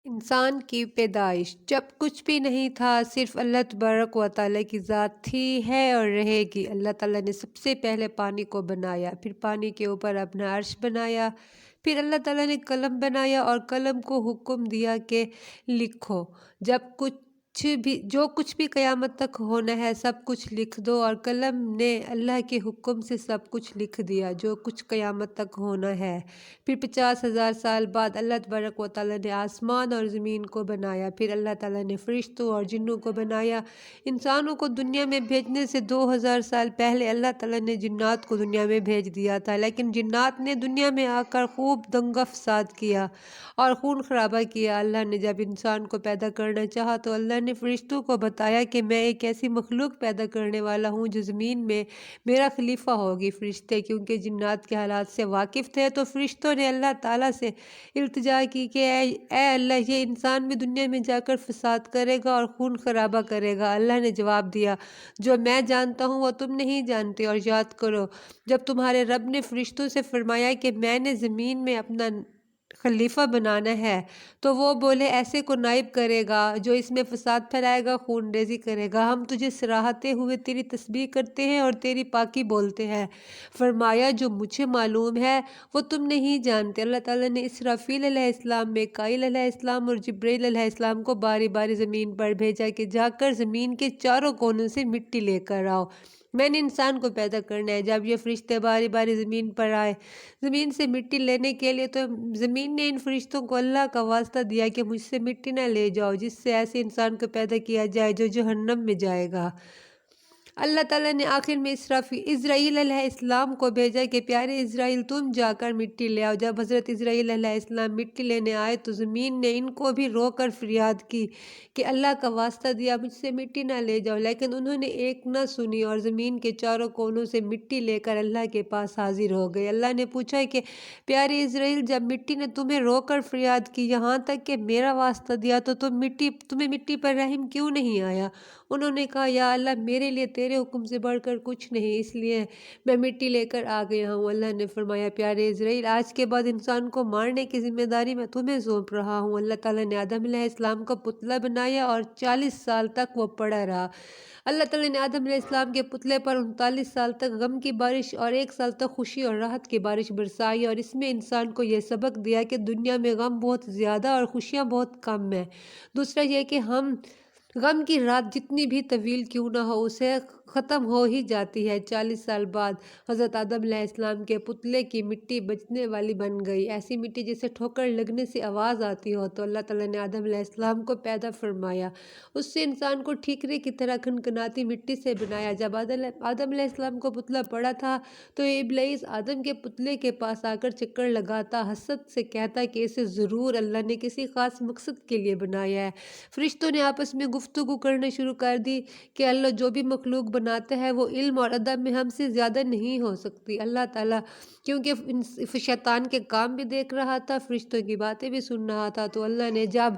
انسان کی پیدائش جب کچھ بھی نہیں تھا، صرف اللہ تبارک و تعالیٰ کی ذات تھی، ہے اور رہے گی۔ اللہ تعالیٰ نے سب سے پہلے پانی کو بنایا، پھر پانی کے اوپر اپنا عرش بنایا، پھر اللہ تعالیٰ نے قلم بنایا اور قلم کو حکم دیا کہ لکھو۔ جو کچھ بھی قیامت تک ہونا ہے سب کچھ لکھ دو، اور قلم نے اللہ کے حکم سے سب کچھ لکھ دیا جو کچھ قیامت تک ہونا ہے۔ پھر 50,000 سال بعد اللہ تبارک و تعالیٰ نے آسمان اور زمین کو بنایا، پھر اللہ تعالیٰ نے فرشتوں اور جنوں کو بنایا۔ انسانوں کو دنیا میں بھیجنے سے 2000 سال پہلے اللہ تعالیٰ نے جنات کو دنیا میں بھیج دیا تھا، لیکن جنات نے دنیا میں آ کر خوب دنگا فساد کیا اور خون خرابہ کیا۔ اللہ نے جب انسان کو پیدا کرنا چاہا تو اللہ نے فرشتوں کو بتایا کہ میں ایک ایسی مخلوق پیدا کرنے والا ہوں جو زمین میں میرا خلیفہ ہوگی۔ فرشتے کیونکہ جنات کے حالات سے واقف تھے تو فرشتوں نے اللہ تعالیٰ سے التجا کی کہ اے اللہ، یہ انسان بھی دنیا میں جا کر فساد کرے گا اور خون خرابہ کرے گا۔ اللہ نے جواب دیا، جو میں جانتا ہوں وہ تم نہیں جانتے، اور یاد کرو جب تمہارے رب نے فرشتوں سے فرمایا کہ میں نے زمین میں اپنا خلیفہ بنانا ہے تو وہ بولے ایسے کو نائب کرے گا جو اس میں فساد پھیلائے گا، خون ریزی کرے گا۔ ہم تجھے سراہتے ہوئے تیری تسبیح کرتے ہیں اور تیری پاکی بولتے ہیں۔ فرمایا، جو مجھے معلوم ہے وہ تم نہیں جانتے۔ اللہ تعالیٰ نے اسرافیل علیہ السلام، میکائیل علیہ السلام اور جبرائیل علیہ السلام کو باری باری زمین پر بھیجا کہ جا کر زمین کے چاروں کونوں سے مٹی لے کر آؤ، میں نے انسان کو پیدا کرنا ہے۔ جب یہ فرشتے باری باری زمین پر آئے زمین سے مٹی لینے کے لیے تو زمین نے ان فرشتوں کو اللہ کا واسطہ دیا کہ مجھ سے مٹی نہ لے جاؤ جس سے ایسے انسان کو پیدا کیا جائے جو جہنم میں جائے گا۔ اللہ تعالیٰ نے آخر میں اسرائیل علیہ السلام کو بھیجا کہ پیارے اسرائیل، تم جا کر مٹی لے آؤ۔ جب حضرت اسرائیل علیہ السلام مٹی لینے آئے تو زمین نے ان کو بھی رو کر فریاد کی کہ اللہ کا واسطہ دیا مجھ سے مٹی نہ لے جاؤ، لیکن انہوں نے ایک نہ سنی اور زمین کے چاروں کونوں سے مٹی لے کر اللہ کے پاس حاضر ہو گئے۔ اللہ نے پوچھا کہ پیارے اسرائیل، جب مٹی نے تمہیں رو کر فریاد کی یہاں تک کہ میرا واسطہ دیا تو تمہیں مٹی پر رحم کیوں نہیں آیا؟ انہوں نے کہا، یا اللہ، میرے لیے تیرے حکم سے بڑھ کر کچھ نہیں، اس لیے میں مٹی لے کر آ گیا ہوں۔ اللہ نے فرمایا، پیارے اسرائیل، آج کے بعد انسان کو مارنے کی ذمہ داری میں تمہیں سونپ رہا ہوں۔ اللہ تعالیٰ نے آدم علیہ السلام کا پتلا بنایا اور 40 سال تک وہ پڑا رہا۔ اللہ تعالیٰ نے آدم علیہ السلام کے پتلے پر 39 سال تک غم کی بارش اور 1 سال تک خوشی اور راحت کی بارش برسائی، اور اس میں انسان کو یہ سبق دیا کہ دنیا میں غم بہت زیادہ اور خوشیاں بہت کم ہیں۔ دوسرا یہ کہ غم کی رات جتنی بھی طویل کیوں نہ ہو اسے ختم ہو ہی جاتی ہے۔ 40 سال بعد حضرت آدم علیہ السلام کے پتلے کی مٹی بچنے والی بن گئی، ایسی مٹی جسے ٹھوکر لگنے سے آواز آتی ہو۔ تو اللہ تعالیٰ نے آدم علیہ السلام کو پیدا فرمایا، اس سے انسان کو ٹھیکرے کی طرح کھنکھناتی مٹی سے بنایا۔ جب آدم علیہ السلام کو پتلا پڑا تھا تو ابلیس آدم کے پتلے کے پاس آ کر چکر لگاتا، حسد سے کہتا کہ اسے ضرور اللہ نے کسی خاص مقصد کے لیے بنایا ہے۔ فرشتوں نے آپس میں گفتگو کرنا شروع کر دی کہ اللہ جو بھی مخلوق بناتا ہے وہ علم اور ادب میں ہم سے زیادہ نہیں ہو سکتی۔ اللہ تعالیٰ کیونکہ شیطان کے کام بھی دیکھ رہا تھا، فرشتوں کی باتیں بھی سن رہا تھا، تو اللہ نے کہا،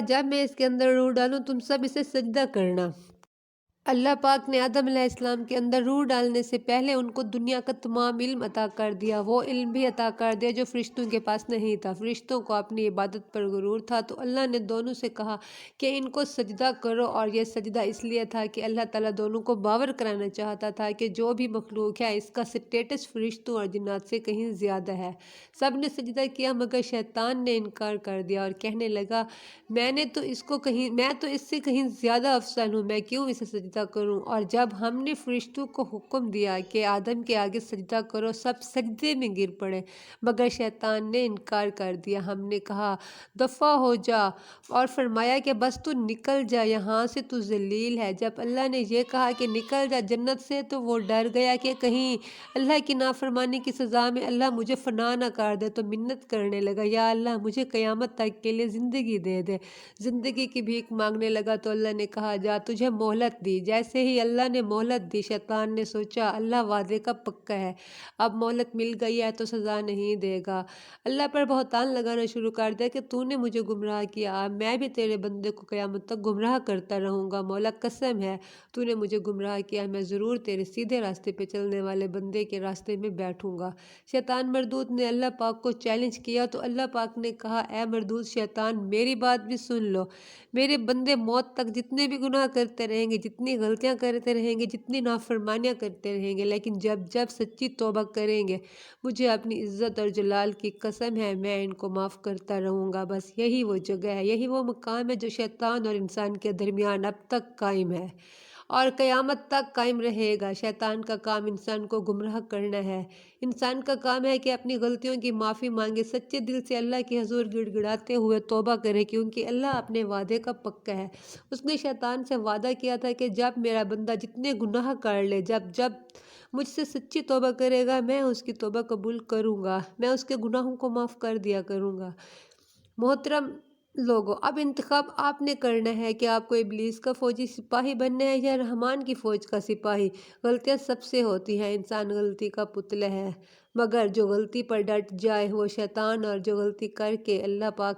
جب میں اس کے اندر روح ڈالوں تم سب اسے سجدہ کرنا۔ اللہ پاک نے آدم علیہ السلام کے اندر روح ڈالنے سے پہلے ان کو دنیا کا تمام علم عطا کر دیا، وہ علم بھی عطا کر دیا جو فرشتوں کے پاس نہیں تھا۔ فرشتوں کو اپنی عبادت پر غرور تھا تو اللہ نے دونوں سے کہا کہ ان کو سجدہ کرو، اور یہ سجدہ اس لیے تھا کہ اللہ تعالیٰ دونوں کو باور کرانا چاہتا تھا کہ جو بھی مخلوق ہے اس کا سٹیٹس فرشتوں اور جنات سے کہیں زیادہ ہے۔ سب نے سجدہ کیا مگر شیطان نے انکار کر دیا اور کہنے لگا، میں تو اس سے کہیں زیادہ افضل ہوں، میں کیوں اسے سجدہ کروں؟ اور جب ہم نے فرشتوں کو حکم دیا کہ آدم کے آگے سجدہ کرو، سب سجدے میں گر پڑے مگر شیطان نے انکار کر دیا۔ ہم نے کہا، دفع ہو جا، اور فرمایا کہ بس تو نکل جا یہاں سے، تو ذلیل ہے۔ جب اللہ نے یہ کہا کہ نکل جا جنت سے تو وہ ڈر گیا کہ کہیں اللہ کی نافرمانی کی سزا میں اللہ مجھے فنا نہ کر دے، تو منت کرنے لگا، یا اللہ، مجھے قیامت تک کے لیے زندگی دے دے۔ زندگی کی بھیک مانگنے لگا تو اللہ نے کہا، جا، تجھے مہلت دی جیسے ہی اللہ نے مہلت دی، شیطان نے سوچا اللہ وعدے کا پکا ہے، اب مہلت مل گئی ہے تو سزا نہیں دے گا۔ اللہ پر بہتان لگانا شروع کر دیا کہ تو نے مجھے گمراہ کیا، اب میں بھی تیرے بندے کو قیامت تک گمراہ کرتا رہوں گا۔ مولا قسم ہے تو نے مجھے گمراہ کیا، میں ضرور تیرے سیدھے راستے پہ چلنے والے بندے کے راستے میں بیٹھوں گا۔ شیطان مردود نے اللہ پاک کو چیلنج کیا تو اللہ پاک نے کہا اے مردود شیطان، میری بات بھی سن لو، میرے بندے موت تک جتنے بھی گناہ کرتے رہیں گے، جتنی غلطیاں کرتے رہیں گے، جتنی نافرمانیاں کرتے رہیں گے، لیکن جب جب سچی توبہ کریں گے، مجھے اپنی عزت اور جلال کی قسم ہے میں ان کو معاف کرتا رہوں گا۔ بس یہی وہ جگہ ہے، یہی وہ مقام ہے جو شیطان اور انسان کے درمیان اب تک قائم ہے اور قیامت تک قائم رہے گا۔ شیطان کا کام انسان کو گمراہ کرنا ہے، انسان کا کام ہے کہ اپنی غلطیوں کی معافی مانگے، سچے دل سے اللہ کے حضور گڑ گڑاتے ہوئے توبہ کرے، کیونکہ اللہ اپنے وعدے کا پکا ہے۔ اس نے شیطان سے وعدہ کیا تھا کہ جب میرا بندہ جتنے گناہ کر لے، جب جب مجھ سے سچی توبہ کرے گا، میں اس کی توبہ قبول کروں گا، میں اس کے گناہوں کو معاف کر دیا کروں گا۔ محترم لوگوں، اب انتخاب آپ نے کرنا ہے کہ آپ کو ابلیس کا فوجی سپاہی بننا ہے یا رحمان کی فوج کا سپاہی۔ غلطیاں سب سے ہوتی ہیں، انسان غلطی کا پتلا ہے، مگر جو غلطی پر ڈٹ جائے وہ شیطان، اور جو غلطی کر کے اللہ پاک